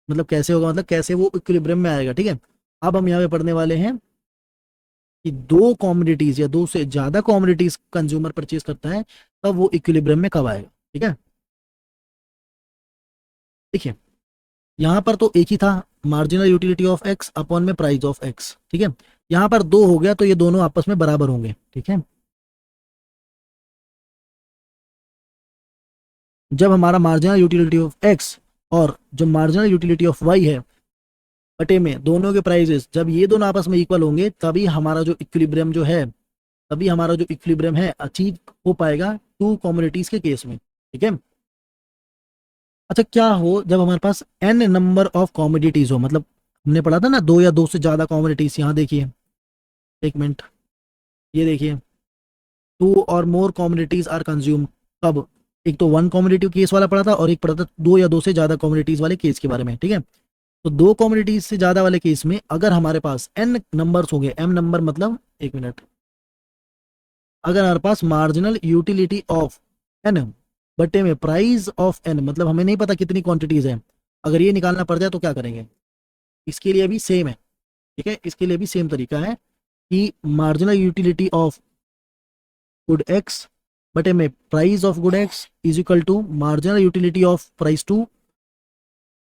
[SPEAKER 1] मतलब कैसे होगा, मतलब कैसे वो इक्विलिब्रियम में आएगा। ठीक है, अब हम यहाँ पे पढ़ने वाले हैं कि दो कॉमोडिटीज या दो से ज्यादा कॉमोडिटीज कंज्यूमर परचेज करता है तब वो इक्विलिब्रियम में कब आएगा। ठीक है, देखिए यहाँ पर तो एक ही था, marginal utility of X upon में प्राइस ऑफ एक्स। ठीक है, यहाँ पर दो हो गया तो ये दोनों आपस में बराबर होंगे। ठीक है, जब हमारा मार्जिनल यूटिलिटी ऑफ एक्स और जो मार्जिनल यूटिलिटी ऑफ वाई है बटे में दोनों के प्राइजेस, जब ये दोनों आपस में इक्वल होंगे तभी हमारा जो इक्विलिब्रियम जो है, तभी हमारा जो इक्विलिब्रियम है अचीव हो पाएगा टू कम्युनिटीज के केस में। ठीक है, अच्छा क्या हो जब हमारे पास एन नंबर ऑफ कॉमोडिटीज हो, मतलब हमने पढ़ा था ना दो या दो से ज्यादा कॉमोडिटीज, यहाँ देखिए, एक मिनट, ये देखिए, टू और मोर कॉमोडिटीज आर कंज्यूम, कब, एक तो वन कॉमोडिटी केस वाला पढ़ा था और एक पढ़ा था दो या दो से ज्यादा कॉमोडिटीज वाले केस के बारे में। ठीक है, तो दो कॉमोडिटीज से ज्यादा वाले केस में अगर हमारे पास एन नंबर्स हो गए, एम नंबर मतलब, एक मिनट, अगर हमारे पास मार्जिनल यूटिलिटी ऑफ एन बटे में प्राइस ऑफ एन, मतलब हमें नहीं पता कितनी क्वांटिटीज है, अगर ये निकालना पड़ जाए तो क्या करेंगे, इसके लिए भी सेम है। ठीक है, इसके लिए भी सेम तरीका है कि marginal utility of good X बटे में price of good X is equal to marginal utility of price two,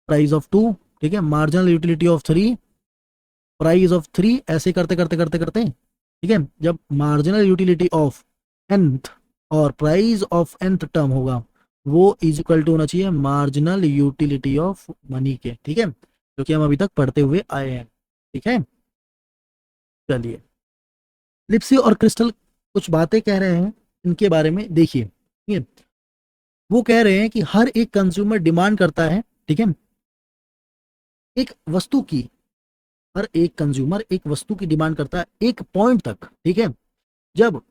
[SPEAKER 1] price of two. ठीक है, marginal utility of three, price of three, ऐसे करते करते करते करते। ठीक है, जब मार्जिनल यूटिलिटी ऑफ nth और प्राइस ऑफ nth टर्म होगा वो इज इक्वल टू होना चाहिए मार्जिनल यूटिलिटी ऑफ मनी के। ठीक है, जो कि हम अभी तक पढ़ते हुए आए हैं। ठीक है, चलिए, लिप्सी और क्रिस्टल कुछ बातें कह रहे हैं, इनके बारे में देखिए। ठीक है, वो कह रहे हैं कि हर एक कंज्यूमर डिमांड करता है, ठीक है, एक वस्तु की, हर एक कंज्यूमर एक वस्तु की डिमांड करता है एक पॉइंट तक। ठीक है, जब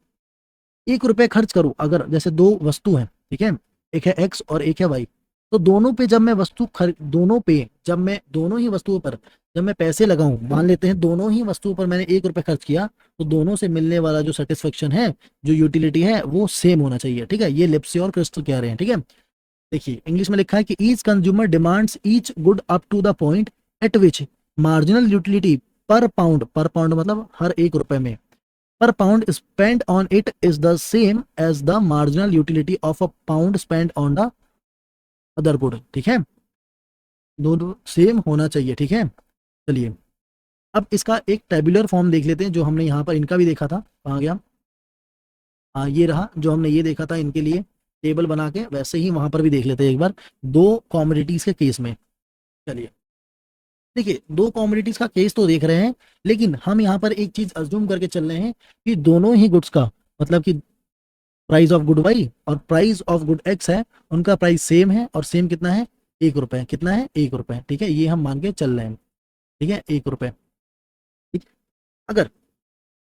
[SPEAKER 1] 1 रुपए खर्च करूं, अगर जैसे दो वस्तु है, ठीक है, एक है एक्स और एक है वाई, तो दोनों पे जब मैं वस्तु खरीद, दोनों पे जब मैं दोनों ही वस्तुओं पर जब मैं पैसे लगाऊं, मान लेते हैं दोनों ही वस्तुओं पर मैंने 1 रुपए खर्च किया, तो दोनों से मिलने वाला जो सेटिस्फेक्शन है, जो यूटिलिटी है, वो सेम होना चाहिए। ठीक है, ये लिप्सी और क्रिस्टल कह रहे हैं। ठीक है, देखिए इंग्लिश में लिखा है कि each consumer demands each good up to the point at which marginal utility per pound, per pound मतलब हर 1 रुपए में, per pound spent on it is the same as the marginal utility of a pound spent on the other good। ठीक है, दोनों सेम होना चाहिए। ठीक है, चलिए अब इसका एक टेबुलर फॉर्म देख लेते हैं, जो हमने यहाँ पर इनका भी देखा था, कहाँ गया, हाँ ये रहा, जो हमने ये देखा था इनके लिए टेबल बना के, वैसे ही वहां पर भी देख लेते हैं एक बार दो कॉमोडिटीज के केस में। चलिए देखिए, दो कॉमोडिटीज का केस तो देख रहे हैं, लेकिन हम यहाँ पर एक चीज अज्यूम करके चल रहे हैं कि दोनों ही गुड्स का, मतलब कि प्राइस ऑफ गुड वाई और प्राइस ऑफ गुड एक्स है, उनका प्राइस सेम है, और सेम कितना है, 1 रुपए, कितना है, 1 रुपए। ठीक है, ये हम मान के चल रहे हैं। ठीक है, 1 रुपए। ठीक, अगर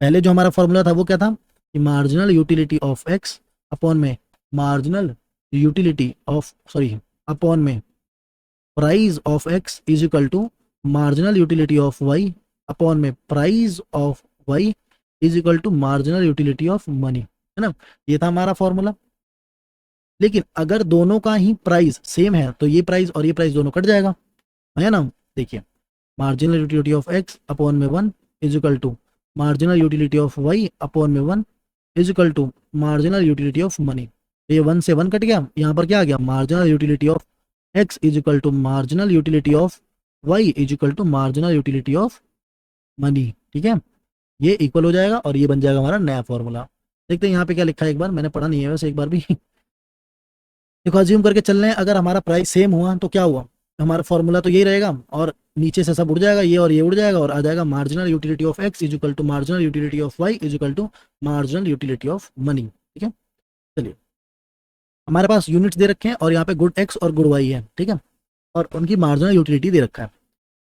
[SPEAKER 1] पहले जो हमारा फॉर्मूला था वो क्या था कि marginal utility of X upon में मार्जिनल यूटिलिटी ऑफ अपॉन में price of X is equal to marginal utility of Y upon में price of Y is equal to marginal utility of money, है ना। ये था हमारा फॉर्मूला। लेकिन अगर दोनों का ही प्राइस सेम है तो ये प्राइस और ये प्राइस दोनों कट जाएगा, है ना। देखिए marginal utility of X upon में 1 is equal to marginal utility of Y upon में 1 is equal to marginal utility of money. ये 1 से 1 कट गया, यहाँ पर क्या आ गया, marginal utility of X is equal to marginal utility of Y is equal to marginal utility of money. ठीक है, ये इक्वल हो जाएगा और ये बन जाएगा हमारा नया फॉर्मूला। देखते हैं यहाँ पे क्या लिखा है, एक बार मैंने पढ़ा नहीं है वैसे, एक बार भी देखो अज्यूम करके चल रहे हैं, अगर हमारा प्राइस सेम हुआ तो क्या हुआ, हमारा फॉर्मूला तो यही रहेगा और नीचे से सब उड़ जाएगा, ये और ये उड़ जाएगा और आ जाएगा marginal utility of X is equal to marginal utility of Y is equal to marginal utility of money. ठीक है, चलिए हमारे पास यूनिट्स दे रखे हैं और यहाँ पे गुड एक्स और गुड वाई है, ठीक है, और उनकी मार्जिनल यूटिलिटी दे रखा है।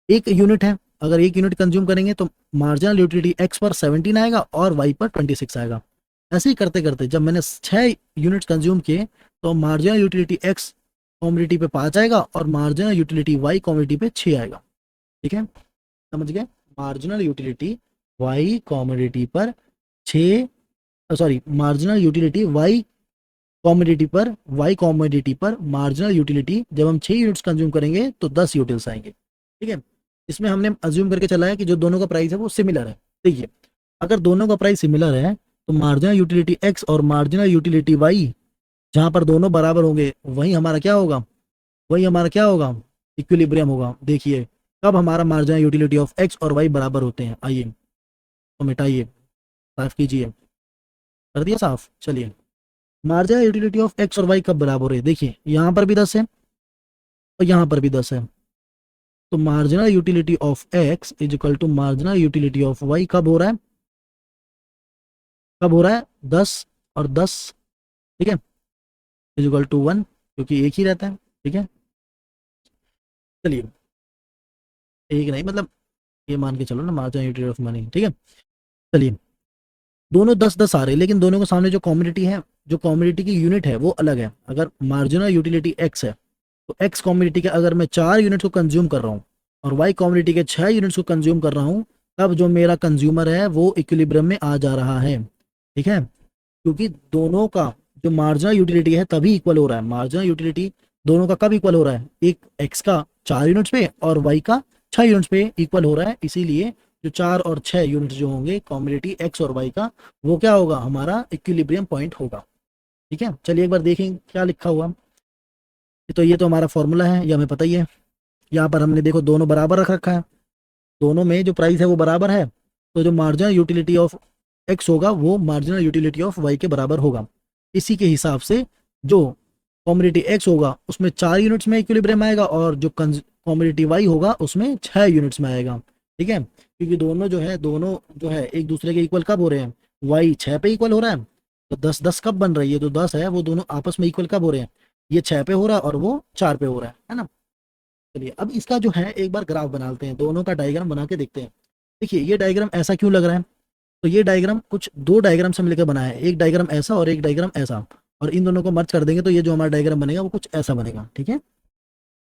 [SPEAKER 1] एक यूनिट है, अगर एक यूनिट कंज्यूम करेंगे तो मार्जिनल यूटिलिटी एक्स पर 17 आएगा और वाई पर 26 आएगा। ऐसे ही करते करते जब मैंने 6 यूनिट्स कंज्यूम किए तो मार्जिनल यूटिलिटी एक्स कॉमोडिटी पे 5 आएगा और मार्जिनल यूटिलिटी वाई कॉमोडिटी पे 6 आएगा। ठीक है, समझ गए, मार्जिनल यूटिलिटी वाई कॉमोडिटी पर 6, मार्जिनल यूटिलिटी वाई कॉमोडिटी पर मार्जिनल यूटिलिटी जब हम 6 यूनिट्स कंज्यूम करेंगे तो 10 यूटिल्स आएंगे। ठीक है, इसमें हमने अज्यूम करके चला है कि जो दोनों का प्राइस है वो सिमिलर है। देखिए अगर दोनों का प्राइस सिमिलर है तो मार्जिनल यूटिलिटी एक्स और मार्जिनल यूटिलिटी वाई जहां पर दोनों बराबर होंगे वहीं हमारा क्या होगा, इक्विलिब्रियम होगा। देखिए कब हमारा मार्जिनल यूटिलिटी ऑफ एक्स और वाई बराबर होते हैं, आइए तो मिटाइए, साफ कीजिए, कर दिया साफ। चलिए मार्जिनल यूटिलिटी ऑफ एक्स और वाई कब बराबर है, देखिए यहाँ पर भी 10 है और यहाँ पर भी 10 है, तो marginal utility of X is equal to marginal utility of Y कब हो रहा है, 10 और 10, ठीक है, इज इक्वल टू 1 क्योंकि एक ही रहता है। ठीक है, चलिए एक नहीं मतलब ये मान के चलो ना मार्जिनल यूटिलिटी ऑफ मनी। ठीक है, चलिए दोनों 10-10 आ रहे हैं लेकिन दोनों के सामने जो कॉमोडिटी है, जो कॉमोडिटी की यूनिट है वो अलग है। अगर मार्जिनल यूटिलिटी एक्स है तो एक्स कॉमोडिटी के अगर मैं 4 यूनिट्स को कंज्यूम कर रहा हूँ और वाई कॉमोडिटी के 6 यूनिट्स को कंज्यूम कर रहा हूँ, तब जो मेरा कंज्यूमर है वो इक्विलिब्रियम में आ जा रहा है। ठीक है, क्योंकि दोनों का जो मार्जिनल यूटिलिटी है तभी इक्वल हो रहा है। मार्जिनल यूटिलिटी दोनों का कब इक्वल हो रहा है, एक एक्स का 4 यूनिट्स पे और वाई का 6 यूनिट्स पे इक्वल हो रहा है, इसीलिए जो 4 और 6 यूनिट्स जो होंगे कॉमोडिटी एक्स और वाई का, वो क्या होगा, हमारा इक्विलिब्रियम पॉइंट होगा। ठीक है, चलिए एक बार देखें क्या लिखा हुआ। तो ये तो हमारा फॉर्मूला है, ये हमें पता ही है। यहाँ पर हमने देखो दोनों बराबर रख रखा है, दोनों में जो प्राइस है वो बराबर है, तो जो मार्जिनल यूटिलिटी ऑफ एक्स होगा वो मार्जिनल यूटिलिटी ऑफ वाई के बराबर होगा। इसी के हिसाब से जो कॉमोडिटी एक्स होगा उसमें 4 यूनिट्स में इक्विलिब्रियम आएगा और जो कॉमोडिटी वाई होगा उसमें 6 यूनिट्स में आएगा। ठीक है, क्योंकि दोनों जो है एक दूसरे के इक्वल कब हो रहे हैं, वाई 6 पे इक्वल हो रहा है, तो 10-10 कब बन रही है, जो 10 है वो दोनों आपस में इक्वल कब हो रहे हैं, ये 6 पे हो रहा है और वो 4 पे हो रहा है ना। चलिए अब इसका जो है एक बार ग्राफ बनाते हैं, दोनों का डायग्राम बना के देखते हैं। देखिए ये डायग्राम ऐसा क्यों लग रहा है, तो ये डायग्राम कुछ 2 डायग्राम से मिलकर बना है, एक डायग्राम ऐसा और एक डायग्राम ऐसा, और इन दोनों को मर्ज कर देंगे तो ये जो हमारा डायग्राम बनेगा वो कुछ ऐसा बनेगा। ठीक है,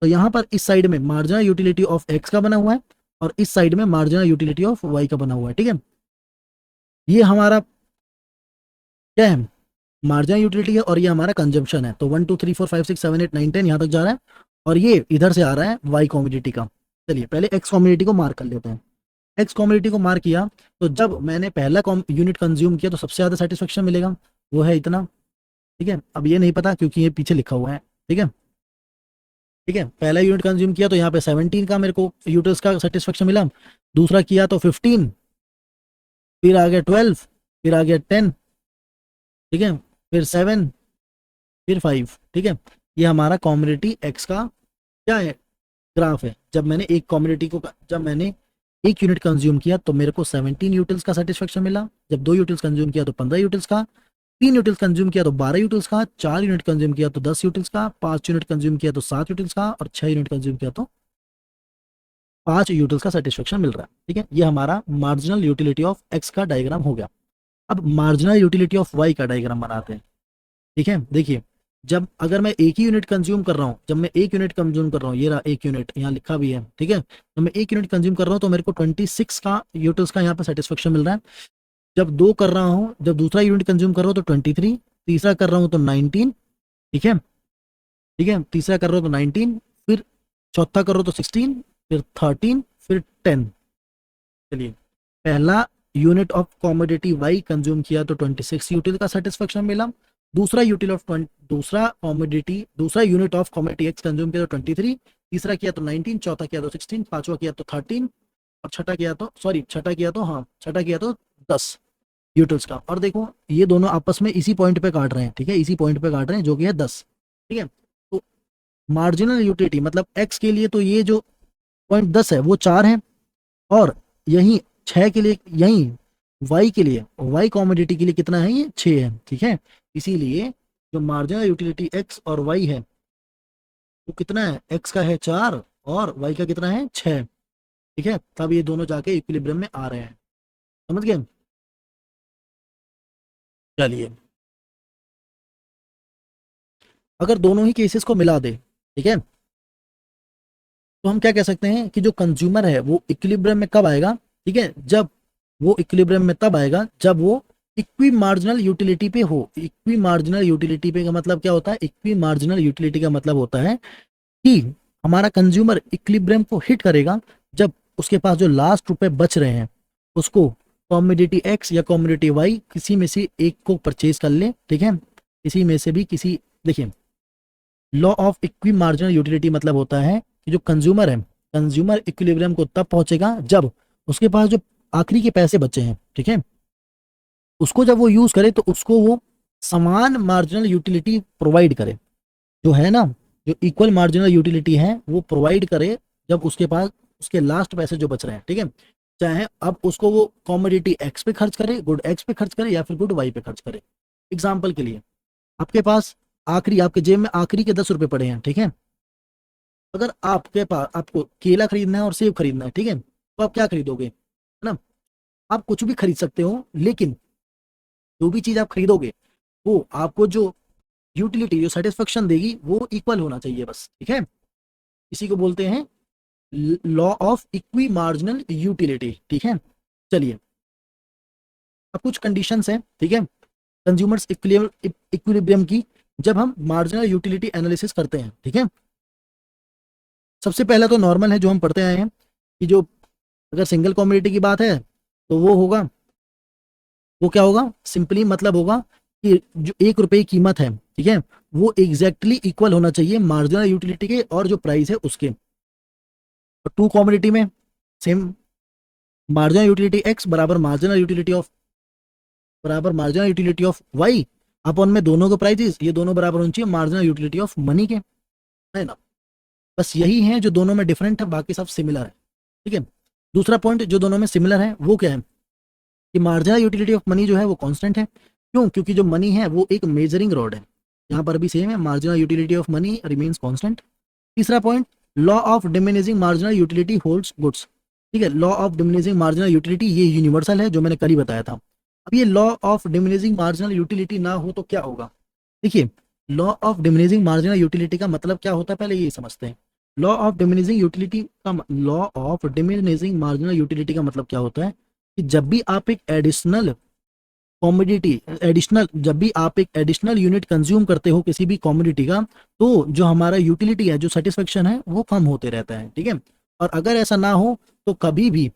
[SPEAKER 1] तो यहाँ पर इस साइड में मार्जिनल यूटिलिटी ऑफ एक्स का बना हुआ है और इस साइड में मार्जिनल यूटिलिटी ऑफ वाई का बना हुआ है। ठीक है, ये हमारा क्या है, मार्जिनल यूटिलिटी है और ये हमारा कंजम्पशन है। तो 1 2 3 4 5 6 7 8 9 10 यहाँ तक जा रहा है और ये इधर से आ रहा है वाई कॉमोडिटी का। चलिए पहले एक्स कॉमोडिटी को मार्क कर लेते हैं। एक्स कॉमोडिटी को मार्क किया तो जब मैंने पहला यूनिट कंज्यूम किया तो सबसे ज़्यादा सेटिस्फेक्शन मिलेगा, वो है इतना। ठीक है, अब ये नहीं पता क्योंकि ये पीछे लिखा हुआ है। ठीक है, पहला यूनिट कंज्यूम किया तो यहाँ पे 17 का मेरे को यूटिल्स का सेटिस्फेक्शन मिला, दूसरा किया तो 15, फिर आ गया 12, फिर आ गया 10, ठीक है, फिर 7, फिर 5। ठीक है, ये हमारा कॉमोडिटी एक्स का क्या है, ग्राफ है। जब मैंने एक यूनिट कंज्यूम किया तो मेरे को 17 यूटिल्स का सेटिस्फेक्शन मिला, जब 2 यूटिल्स कंज्यूम किया तो 15 यूटिल्स का, 3 यूटिल्स कंज्यूम किया तो 12 यूटिल्स का, 4 यूनिट कंज्यूम किया तो 10 यूटिल्स का, 5 यूनिट कंज्यूम किया तो 7 यूटिल्स का और 6 यूनिट कंज्यूम किया तो 5 यूटिल्स का सेटिस्फेक्शन मिल रहा है। ठीक है, ये हमारा मार्जिनल यूटिलिटी ऑफ एक्स का डायग्राम हो गया। अब मार्जिनल यूटिलिटी ऑफ वाई का डायग्राम बनाते हैं। ठीक है, देखिए जब अगर मैं एक ही यूनिट कंज्यूम कर रहा हूँ, जब मैं एक यूनिट कंज्यूम कर रहा हूँ, ये रहा एक यूनिट यहाँ लिखा भी है, ठीक है, तो मैं एक यूनिट कंज्यूम कर रहा हूँ तो मेरे को 26 का यूटिल्स का यहाँ पे सेटिस्फेक्शन मिल रहा है। जब दो कर रहा हूँ, जब दूसरा यूनिट कंज्यूम कर रहा हूँ तो 23, तीसरा कर रहा हूँ तो 19, ठीक है, ठीक है, तीसरा कर रहा हूँ तो 19, फिर चौथा कर रहा हूँ तो 16, फिर 13, फिर 10। चलिए, पहला unit of commodity Y consume किया तो 26 यूटिल का सेटिस्फेक्शन मिला। दूसरा यूटिल ऑफ दूसरा कॉमोडिटी, दूसरा unit of commodity X consume किया तो 23, तीसरा किया तो 19, चौथा किया तो 16, पांचवा किया तो 13, और छठा किया तो 10 यूटिल्स का। और देखो ये दोनों आपस में इसी पॉइंट पे काट रहे हैं, ठीक है, इसी पॉइंट पे काट रहे हैं जो कि है 10, ठीक है। तो मार्जिनल यूटिलिटी मतलब एक्स के लिए तो ये जो पॉइंट 10 है वो 4 है, और यही 6 के लिए, यही वाई के लिए, वाई कॉमोडिटी के लिए कितना है, ये 6 है, ठीक है। इसीलिए जो मार्जिनल यूटिलिटी एक्स और वाई है वो कितना है, एक्स का है 4 और वाई का कितना है 6, ठीक है, तब ये दोनों जाके इक्विलिब्रियम में आ रहे हैं। समझ गए? चलिए, अगर दोनों ही केसेस को मिला दे, ठीक है, तो हम क्या कह सकते हैं कि जो कंज्यूमर है वो इक्विलिब्रियम में कब आएगा, ठीक है, जब वो इक्विलिब्रियम में तब आएगा जब वो इक्वी मार्जिनल यूटिलिटी पे हो। इक्वी मार्जिनल यूटिलिटी पे का मतलब क्या होता है, इक्वी मार्जिनल यूटिलिटी का मतलब होता है कि हमारा कंज्यूमर इक्विलिब्रियम को हिट करेगा जब उसके पास जो लास्ट रुपए बच रहे हैं उसको कॉमोडिटी एक्स या कॉमोडिटी वाई किसी में से एक को परचेज कर ले, ठीक है, किसी में से भी किसी। देखिए, law of equi marginal utility मतलब होता है कि जो कंज्यूमर है, कंज्यूमर इक्विलिब्रियम को तब पहुंचेगा जब उसके पास जो आखिरी के पैसे बचे हैं, ठीक है, उसको जब वो यूज करे तो उसको वो समान मार्जिनल यूटिलिटी प्रोवाइड करे, जो है ना, जो इक्वल मार्जिनल यूटिलिटी है वो प्रोवाइड करे जब उसके पास उसके लास्ट पैसे जो बच रहे हैं, ठीक है, चाहे अब उसको वो कॉमोडिटी एक्स पे खर्च करे, गुड एक्स पे खर्च करे या फिर गुड वाई पे खर्च करे। एग्जाम्पल के लिए, आपके पास आखिरी, आपके जेब में आखिरी के 10 रुपए पड़े हैं, ठीक है, अगर आपके पास, आपको केला खरीदना है और सेब खरीदना है, ठीक है, तो आप क्या खरीदोगे, है ना, आप कुछ भी खरीद सकते हो, लेकिन जो भी चीज आप खरीदोगे वो आपको जो यूटिलिटी, जो सेटिस्फेक्शन देगी वो इक्वल होना चाहिए बस, ठीक है। इसी को बोलते हैं law of equi marginal utility, ठीक है। चलिए, अब कुछ कंडीशंस हैं, ठीक है, कंज्यूमर्स इक्विलिब्रियम की, जब हम मार्जिनल यूटिलिटी एनालिसिस करते हैं, ठीक है। सबसे पहला तो नॉर्मल है जो हम पढ़ते आए हैं कि जो अगर सिंगल कॉमोडिटी की बात है तो वो होगा, वो क्या होगा, सिंपली मतलब होगा कि जो 1 रुपए की कीमत है, ठीक है, वो एग्जैक्टली इक्वल होना चाहिए मार्जिनल यूटिलिटी के और जो प्राइस है उसके। और टू कॉमोडिटी में सेम, मार्जिनल यूटिलिटी एक्स बराबर marginal utility of Y upon में दोनों के प्राइजेस, ये दोनों बराबर होनी चाहिए मार्जिनल यूटिलिटी ऑफ मनी के, है ना। बस यही है जो दोनों में डिफरेंट है, बाकी सब सिमिलर है, ठीक है। दूसरा पॉइंट जो दोनों में सिमिलर है वो क्या है कि मार्जिनल यूटिलिटी ऑफ मनी जो है वो कांस्टेंट है। क्यों? क्योंकि जो मनी है वो एक मेजरिंग रॉड है, यहाँ पर भी सेम है, marginal utility of money remains constant. तीसरा point, law of diminishing marginal utility holds goods, ठीक है, law of diminishing marginal utility ये यूनिवर्सल है जो मैंने कल ही बताया था। अब ये law of diminishing marginal utility ना हो तो क्या होगा, देखिए, law of diminishing marginal utility का मतलब क्या होता है पहले ये समझते हैं। Law of diminishing marginal utility का मतलब क्या होता है कि जब भी आप एक एडिशनल कॉमोडिटी, एडिशनल जब भी आप एक एडिशनल यूनिट कंज्यूम करते हो किसी भी कॉमोडिटी का, तो जो हमारा यूटिलिटी है, जो सेटिस्फेक्शन है वो कम होते रहता है, ठीक है। और अगर ऐसा ना हो तो कभी भी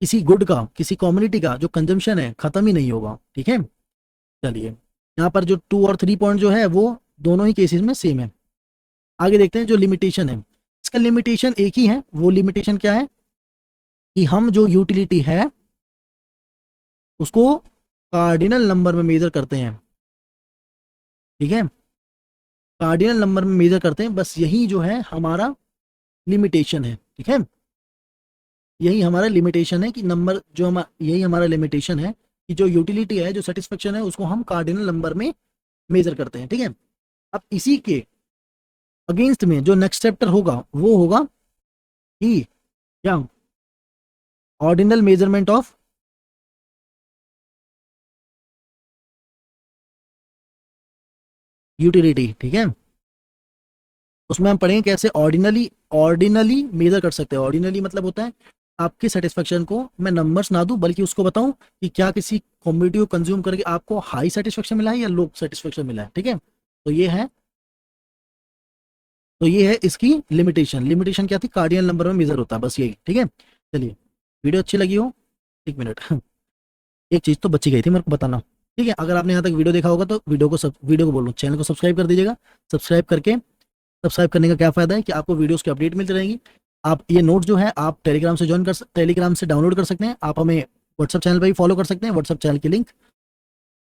[SPEAKER 1] किसी गुड का, किसी कॉमोडिटी का जो कंजम्पशन है खत्म ही नहीं होगा, ठीक है। चलिए, यहाँ पर जो 2 और 3 पॉइंट जो है वो दोनों ही केसेस में सेम है। आगे देखते हैं जो लिमिटेशन है, इसका लिमिटेशन एक ही है। वो लिमिटेशन क्या है कि हम जो यूटिलिटी है उसको कार्डिनल नंबर में मेजर करते हैं, ठीक है, कार्डिनल नंबर में मेजर करते हैं, बस यही जो है हमारा लिमिटेशन है, ठीक है। यही हमारा लिमिटेशन है कि नंबर जो हम, यही हमारा लिमिटेशन है कि जो यूटिलिटी है, जो सेटिस्फेक्शन है, उसको हम कार्डिनल नंबर में मेजर करते हैं, ठीक है। अब इसी के अगेंस्ट में जो नेक्स्ट चैप्टर होगा वो होगा कि क्या, ऑर्डिनल मेजरमेंट ऑफ यूटिलिटी, ठीक है। उसमें हम पढ़ेंगे कैसे ऑर्डिनली मेजर कर सकते हैं। ऑर्डिनली मतलब होता है आपकी सेटिस्फेक्शन को मैं नंबर्स ना दूं, बल्कि उसको बताऊं कि क्या किसी कमोडिटी को कंज्यूम करके आपको हाई सेटिस्फेक्शन मिला है या लो सेटिस्फेक्शन मिला है, ठीक है। तो ये है इसकी लिमिटेशन। लिमिटेशन क्या थी, कार्डिनल नंबर में मेजर होता है, बस यही, ठीक है। चलिए, वीडियो अच्छी लगी हो, एक मिनट एक चीज तो बची गई थी मेरे को बताना, ठीक है। अगर आपने यहाँ तक वीडियो देखा होगा तो वीडियो को बोल रहा हूँ, चैनल को सब्सक्राइब कर दीजिएगा। सब्सक्राइब करने का क्या फायदा है कि आपको वीडियोस की अपडेट मिलती रहेगी। आप ये नोट जो है आप टेलीग्राम से डाउनलोड कर सकते हैं। आप हमें व्हाट्सअप चैनल पर भी फॉलो कर सकते हैं। व्हाट्सअप चैनल की लिंक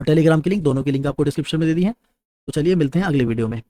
[SPEAKER 1] और टेलीग्राम की लिंक, दोनों की लिंक आपको डिस्क्रिप्शन में दे दी है। तो चलिए मिलते हैं अगले वीडियो में।